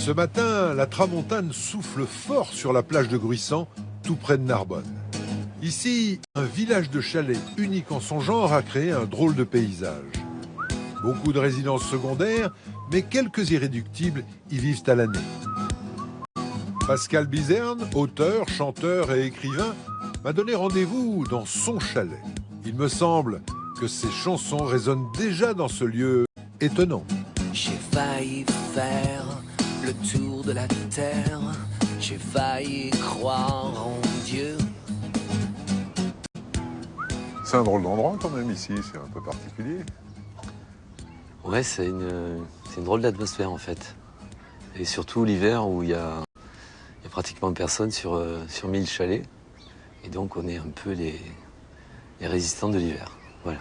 Ce matin, la tramontane souffle fort sur la plage de Gruissant, tout près de Narbonne. Ici, un village de chalets unique en son genre a créé un drôle de paysage. Beaucoup de résidences secondaires, mais quelques irréductibles y vivent à l'année. Pascal Bizerne, auteur, chanteur et écrivain, m'a donné rendez-vous dans son chalet. Il me semble que ses chansons résonnent déjà dans ce lieu étonnant. J'ai failli faire le tour de la terre, j'ai failli croire en Dieu. C'est un drôle d'endroit quand même ici, c'est un peu particulier. Ouais, c'est une drôle d'atmosphère en fait. Et surtout l'hiver où il y a pratiquement personne sur 1000 chalets. Et donc on est un peu les résistants de l'hiver. Voilà.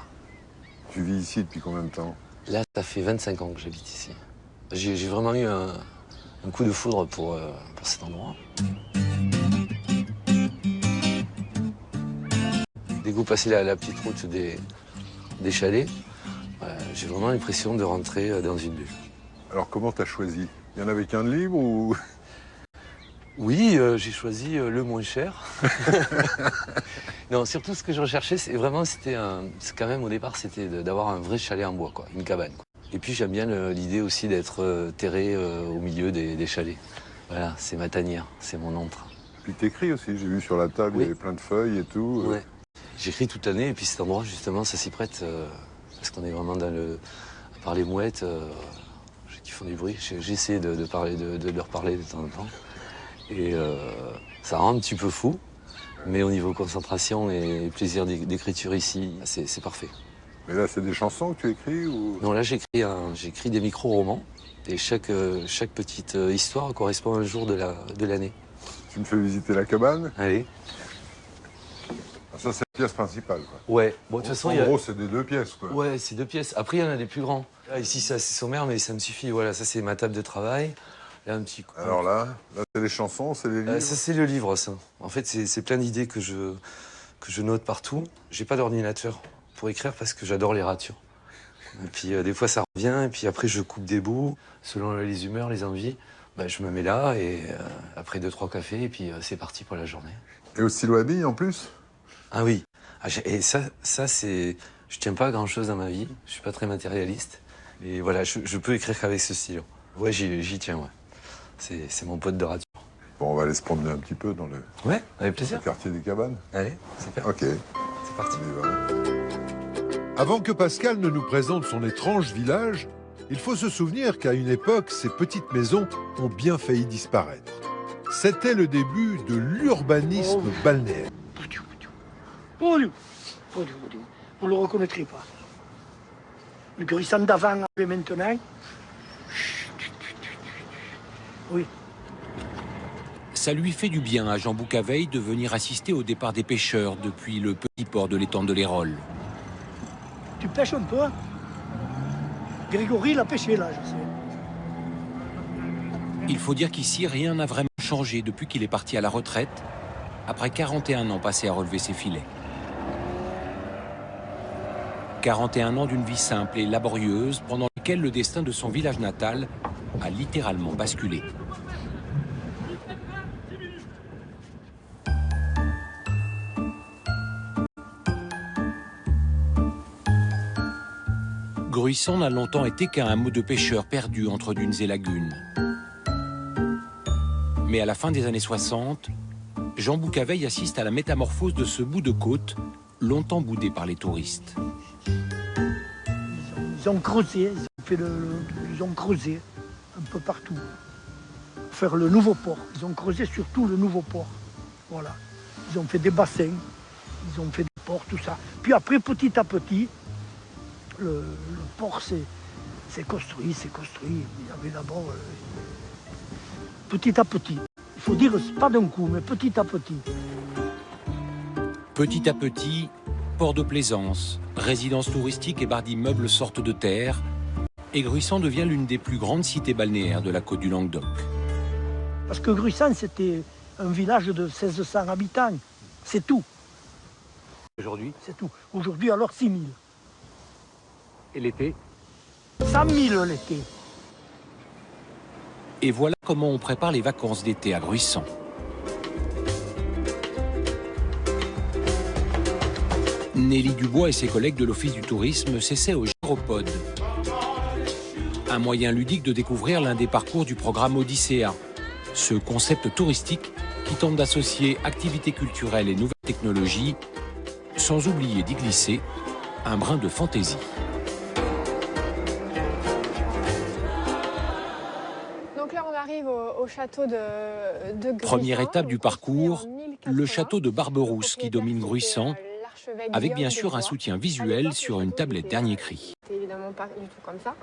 Tu vis ici depuis combien de temps? Là, ça fait 25 ans que j'habite ici. J'ai vraiment eu un coup de foudre pour cet endroit. Dès que vous passez la petite route des chalets, j'ai vraiment l'impression de rentrer dans une bulle. Alors comment t'as choisi? Il y en avait qu'un de libre ou... Oui, j'ai choisi le moins cher. Non, surtout ce que je recherchais, c'était quand même au départ, c'était d'avoir un vrai chalet en bois, quoi, une cabane, quoi. Et puis j'aime bien l'idée aussi d'être terré au milieu des chalets. Voilà, c'est ma tanière, c'est mon antre. Puis t'écris aussi, j'ai vu sur la table, Oui. il y avait plein de feuilles et tout. Ouais. J'écris toute l'année et puis cet endroit, justement, ça s'y prête parce qu'on est vraiment à part les mouettes qui font du bruit. J'essaie de leur parler de temps en temps. Et ça rend un petit peu fou, mais au niveau concentration et plaisir d'écriture ici, c'est parfait. Mais là, c'est des chansons que tu écris ou... Non, là, j'écris des micro-romans et chaque petite histoire correspond à un jour de l'année. Tu me fais visiter la cabane? Allez. Ça, c'est la pièce principale, quoi. Ouais. Bon, de toute façon, en gros, c'est des 2 pièces, quoi. Ouais, c'est 2 pièces. Après, il y en a des plus grands. Là, ici, c'est assez sommaire, mais ça me suffit. Voilà, ça, c'est ma table de travail. Là, un petit... Alors là, c'est les chansons, c'est les livres? Ça, c'est le livre, ça. En fait, c'est plein d'idées que je note partout. J'ai pas d'ordinateur pour écrire parce que j'adore les ratures. Et puis, des fois, ça revient, et puis après, je coupe des bouts. Selon les humeurs, les envies, je me mets là, et après 2-3 cafés, et puis c'est parti pour la journée. Et au stylo à billes, en plus? Ah oui. Et ça c'est... Je tiens pas à grand-chose dans ma vie. Je suis pas très matérialiste. Et voilà, je peux écrire qu'avec ce stylo. Ouais, j'y tiens, ouais. C'est mon pote de rature. Bon, on va aller se promener un petit peu dans le Ouais, avec plaisir. quartier des cabanes. Allez, super. Ok. C'est parti. On y va. Avant que Pascal ne nous présente son étrange village, il faut se souvenir qu'à une époque, ces petites maisons ont bien failli disparaître. C'était le début de l'urbanisme balnéaire. Vous ne le reconnaîtrez pas. Le Gruissant d'avant et maintenant. Oui. Ça lui fait du bien à Jean Boucaveille de venir assister au départ des pêcheurs depuis le petit port de l'étang de l'Hérolle. Tu pêches un peu? Grégory l'a pêché là, je sais. Il faut dire qu'ici, rien n'a vraiment changé depuis qu'il est parti à la retraite, après 41 ans passés à relever ses filets. 41 ans d'une vie simple et laborieuse, pendant lesquels le destin de son village natal a littéralement basculé. Gruissant n'a longtemps été qu'un hameau de pêcheurs perdus entre dunes et lagunes. Mais à la fin des années 60, Jean Boucaveille assiste à la métamorphose de ce bout de côte, longtemps boudé par les touristes. Ils ont creusé, ils ont creusé un peu partout. Pour faire le nouveau port. Ils ont creusé surtout le nouveau port. Voilà. Ils ont fait des bassins, ils ont fait des ports, tout ça. Puis après, petit à petit, le port s'est construit. Il y avait d'abord petit à petit. Il faut dire, pas d'un coup, mais petit à petit. Petit à petit, port de plaisance, résidences touristiques et barres d'immeubles sortent de terre, et Gruissant devient l'une des plus grandes cités balnéaires de la côte du Languedoc. Parce que Gruissant, c'était un village de 1600 habitants. C'est tout. Aujourd'hui, C'est tout. Aujourd'hui, alors 6 000. et l'été, 100 000 l'été. Et voilà comment on prépare les vacances d'été à Gruissant. Nelly Dubois et ses collègues de l'Office du tourisme s'essaient au gyropode. Un moyen ludique de découvrir l'un des parcours du programme Odyssea. Ce concept touristique qui tente d'associer activités culturelles et nouvelles technologies, sans oublier d'y glisser un brin de fantaisie. Donc là, on arrive au château de Gruissant. Première étape du parcours, le château de Barberousse qui domine Gruissant, avec bien sûr un soutien visuel sur une tablette dernier cri. C'est évidemment pas du tout comme ça.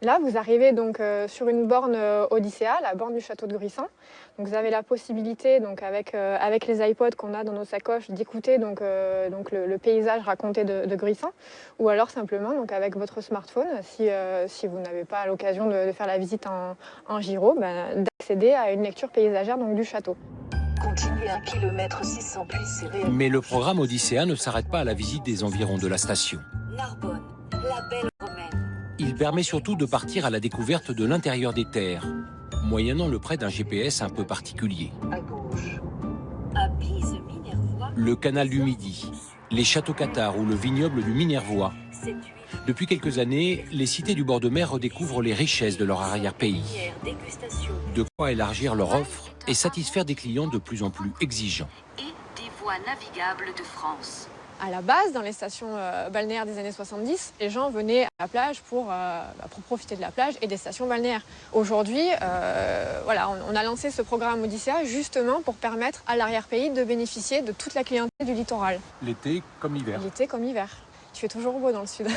Là, vous arrivez donc sur une borne Odyssea, la borne du château de Gruissant. Donc vous avez la possibilité, donc avec les iPods qu'on a dans nos sacoches, d'écouter le paysage raconté de Gruissant, ou alors simplement donc avec votre smartphone, si vous n'avez pas l'occasion de faire la visite en gyro, d'accéder à une lecture paysagère donc du château. Continuez 1 km 600 plus, c'est réel. Mais le programme Odyssea ne s'arrête pas à la visite des environs de la station. Narbonne, la belle romaine. Il permet surtout de partir à la découverte de l'intérieur des terres, moyennant le prêt d'un GPS un peu particulier. À gauche. À Bise, Minervois. Le canal du Midi, les châteaux cathares ou le vignoble du Minervois. Cette huile. Depuis quelques années, les cités du bord de mer redécouvrent les richesses de leur arrière-pays. Dégustation. De quoi élargir leur offre et satisfaire des clients de plus en plus exigeants. Et des voies navigables de France. À la base, dans les stations balnéaires des années 70, les gens venaient à la plage pour profiter de la plage et des stations balnéaires. Aujourd'hui, on a lancé ce programme Odyssea justement pour permettre à l'arrière-pays de bénéficier de toute la clientèle du littoral. L'été comme l'hiver. L'été comme l'hiver. Il fait toujours beau dans le sud.